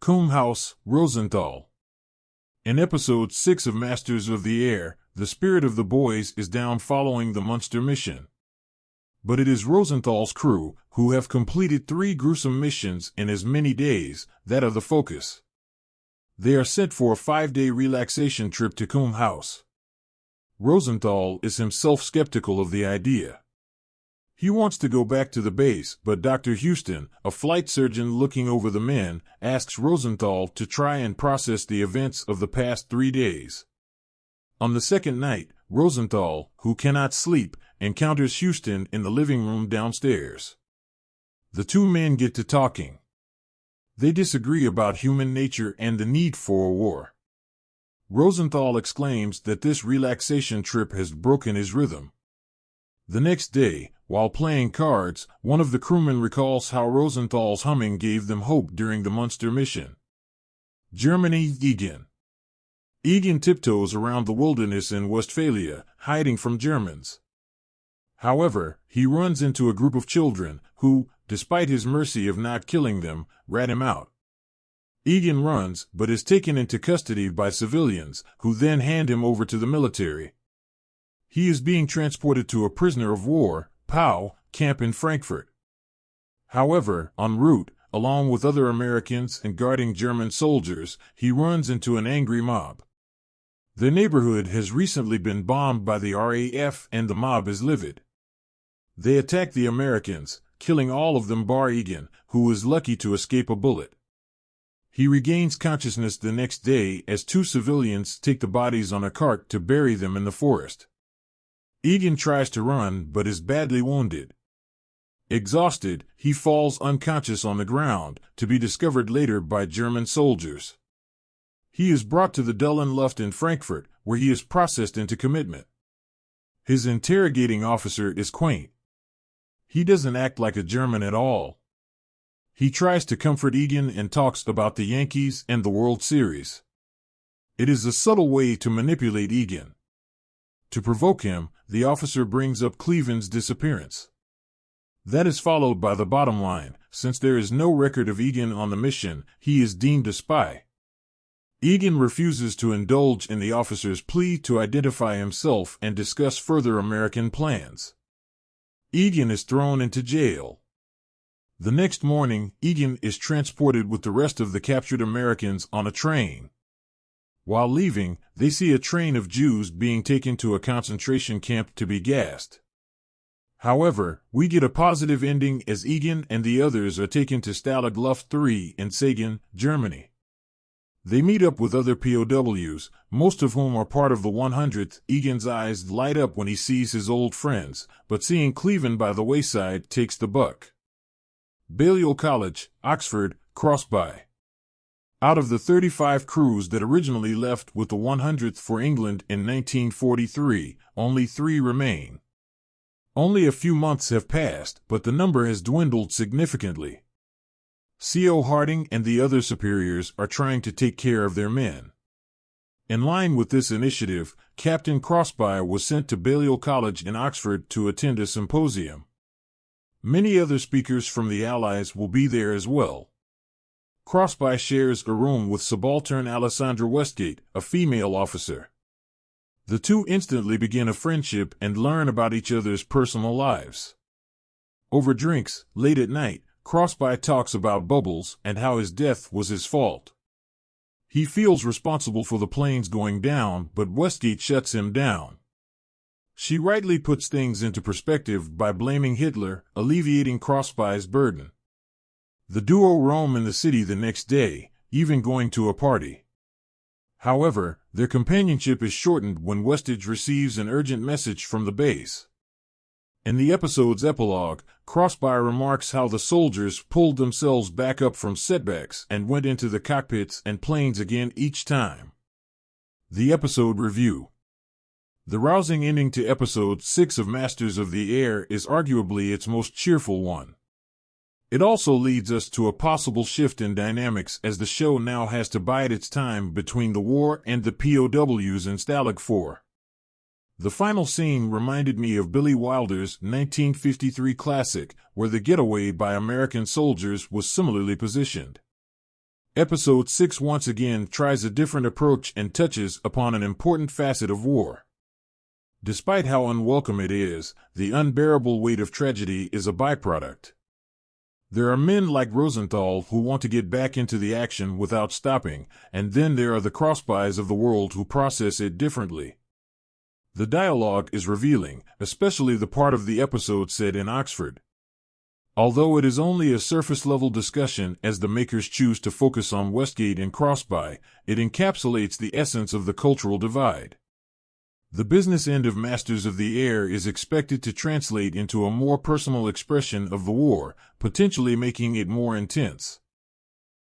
Kumhaus, Rosenthal. In Episode 6 of Masters of the Air, the spirit of the boys is down following the Munster mission. But it is Rosenthal's crew, who have completed 3 gruesome missions in as many days, that are the focus. They are sent for a 5-day relaxation trip to Kumhaus. Rosenthal is himself skeptical of the idea. He wants to go back to the base, but Dr. Houston, a flight surgeon looking over the men, asks Rosenthal to try and process the events of the past 3 days. On the second night, Rosenthal, who cannot sleep, encounters Houston in the living room downstairs. The 2 men get to talking. They disagree about human nature and the need for a war. Rosenthal exclaims that this relaxation trip has broken his rhythm. The next day, while playing cards, one of the crewmen recalls how Rosenthal's humming gave them hope during the Munster mission. Germany, Egan. Egan tiptoes around the wilderness in Westphalia, hiding from Germans. However, he runs into a group of children, who, despite his mercy of not killing them, rat him out. Egan runs, but is taken into custody by civilians, who then hand him over to the military. He is being transported to a prisoner of war, POW, camp in Frankfurt. However, en route, along with other Americans and guarding German soldiers, he runs into an angry mob. The neighborhood has recently been bombed by the RAF and the mob is livid. They attack the Americans, killing all of them bar Egan, who is lucky to escape a bullet. He regains consciousness the next day as 2 civilians take the bodies on a cart to bury them in the forest. Egan tries to run but is badly wounded. Exhausted, he falls unconscious on the ground, to be discovered later by German soldiers. He is brought to the Dullen Luft in Frankfurt, where he is processed into commitment. His interrogating officer is quaint. He doesn't act like a German at all. He tries to comfort Egan and talks about the Yankees and the World Series. It is a subtle way to manipulate Egan. To provoke him, the officer brings up Cleven's disappearance. That is followed by the bottom line: since there is no record of Egan on the mission, he is deemed a spy. Egan refuses to indulge in the officer's plea to identify himself and discuss further American plans. Egan is thrown into jail. The next morning, Egan is transported with the rest of the captured Americans on a train. While leaving, they see a train of Jews being taken to a concentration camp to be gassed. However, we get a positive ending as Egan and the others are taken to Stalag Luft III in Sagen, Germany. They meet up with other POWs, most of whom are part of the 100th. Egan's eyes light up when he sees his old friends, but seeing Cleven by the wayside takes the buck. Balliol College, Oxford, Crossby. Out of the 35 crews that originally left with the 100th for England in 1943, only 3 remain. Only a few months have passed, but the number has dwindled significantly. C.O. Harding and the other superiors are trying to take care of their men. In line with this initiative, Captain Crossby was sent to Balliol College in Oxford to attend a symposium. Many other speakers from the Allies will be there as well. Crossby shares a room with subaltern Alessandra Westgate, a female officer. The 2 instantly begin a friendship and learn about each other's personal lives. Over drinks, late at night, Crossby talks about Bubbles and how his death was his fault. He feels responsible for the planes going down, but Westgate shuts him down. She rightly puts things into perspective by blaming Hitler, alleviating Crossby's burden. The duo roam in the city the next day, even going to a party. However, their companionship is shortened when Westage receives an urgent message from the base. In the episode's epilogue, Crossby remarks how the soldiers pulled themselves back up from setbacks and went into the cockpits and planes again each time. The episode review. The rousing ending to Episode 6 of Masters of the Air is arguably its most cheerful one. It also leads us to a possible shift in dynamics as the show now has to bide its time between the war and the POWs in Stalag 4. The final scene reminded me of Billy Wilder's 1953 classic, where the getaway by American soldiers was similarly positioned. Episode 6 once again tries a different approach and touches upon an important facet of war. Despite how unwelcome it is, the unbearable weight of tragedy is a byproduct. There are men like Rosenthal who want to get back into the action without stopping, and then there are the crossbuys of the world who process it differently. The dialogue is revealing, especially the part of the episode set in Oxford. Although it is only a surface-level discussion as the makers choose to focus on Westgate and Crossbuy, it encapsulates the essence of the cultural divide. The business end of Masters of the Air is expected to translate into a more personal expression of the war, potentially making it more intense.